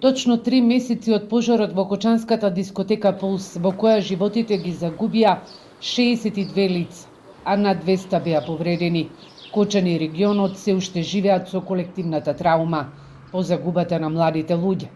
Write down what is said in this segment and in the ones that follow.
Точно 3 месеци од пожарот во Кочанската дискотека Пулс, во која животите ги загубија 62 лица, а над 200 беа повредени. Кочани и регионот се уште живеат со колективната траума по загубата на младите луѓе.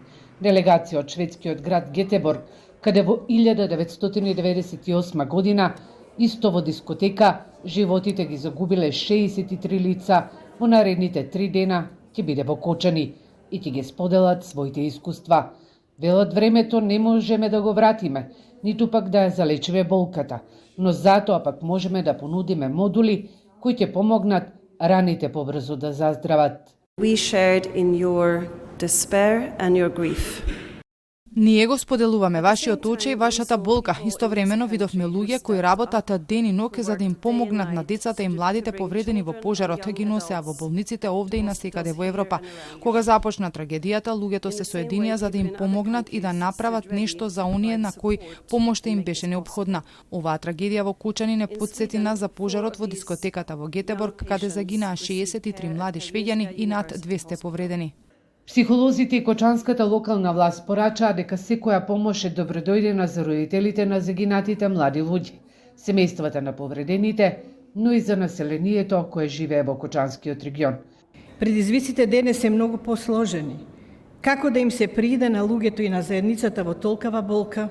Делегација од шведскиот град Гетеборг, каде во 1998 година, исто во дискотека, животите ги загубиле 63 лица, во наредните 3 дена ќе биде во Кочани и ќе ги споделат своите искуства. Велат, времето не можеме да го вратиме, ниту пак да ја залечиме болката, но затоа пак можеме да понудиме модули кои ќе помогнат раните побрзо да заздрават. We shared in your despair and your grief. Ние го споделуваме вашиот очи и вашата болка. Истовремено видовме луѓе кои работат ден и ноќ за да им помогнат на децата и младите повредени во пожарот, ги носеа во болниците овде и насекаде во Европа. Кога започна трагедијата, луѓето се соединија за да им помогнат и да направат нешто за оние на кои помошта им беше неопходна. Оваа трагедија во Кочани не потсети нас за пожарот во дискотеката во Гетеборг, каде загинаа 63 млади швеѓани и над 200 повредени. Психолозите и Кочанската локална власт порачаа дека секоја помош е добродојдена за родителите на загинатите млади луѓе, семејствата на повредените, но и за населението кое живее во Кочанскиот регион. Предизвиците денес се многу посложени. Како да им се прииде на луѓето и на заедницата во толкава болка,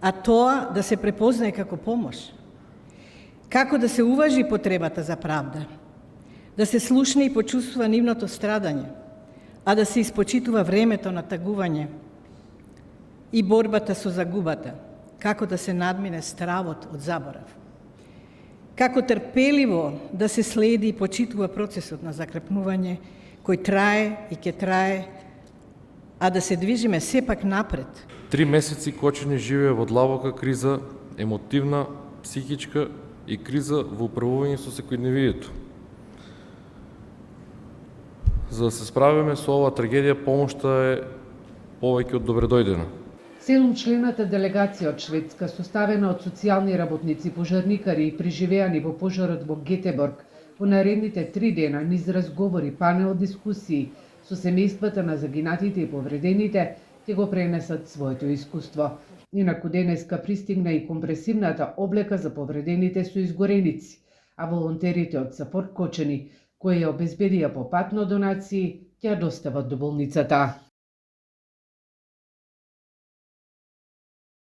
а тоа да се препознае како помош? Како да се уважи потребата за правда? Да се слушне и почувствува нивното страдање? А да се испочитува времето на тагување и борбата со загубата, како да се надмине стравот од заборав. Како трпеливо да се следи и почитува процесот на закрепнување, кој трае и ќе трае, а да се движиме сепак напред. 3 месеци Кочани живее во длабока криза, емотивна, психичка и криза во управување со секојдневието. За да се справиме со оваа трагедија, помошта е повеќе од добредојдена. 7-члената делегација од Шведска, составена од социјални работници, пожарникари и преживеани во пожарот во Гетеборг, во наредните 3 дена низ разговори, панел дискусии со семејствата на загинатите и повредените, ќе го пренесат своето искуство. Инаку денеска пристигна и компресивната облека за повредените со изгореници, а волонтерите од Сапорт Кочани, кои ја обезбедија по патно донации, ќе ја достават до болницата.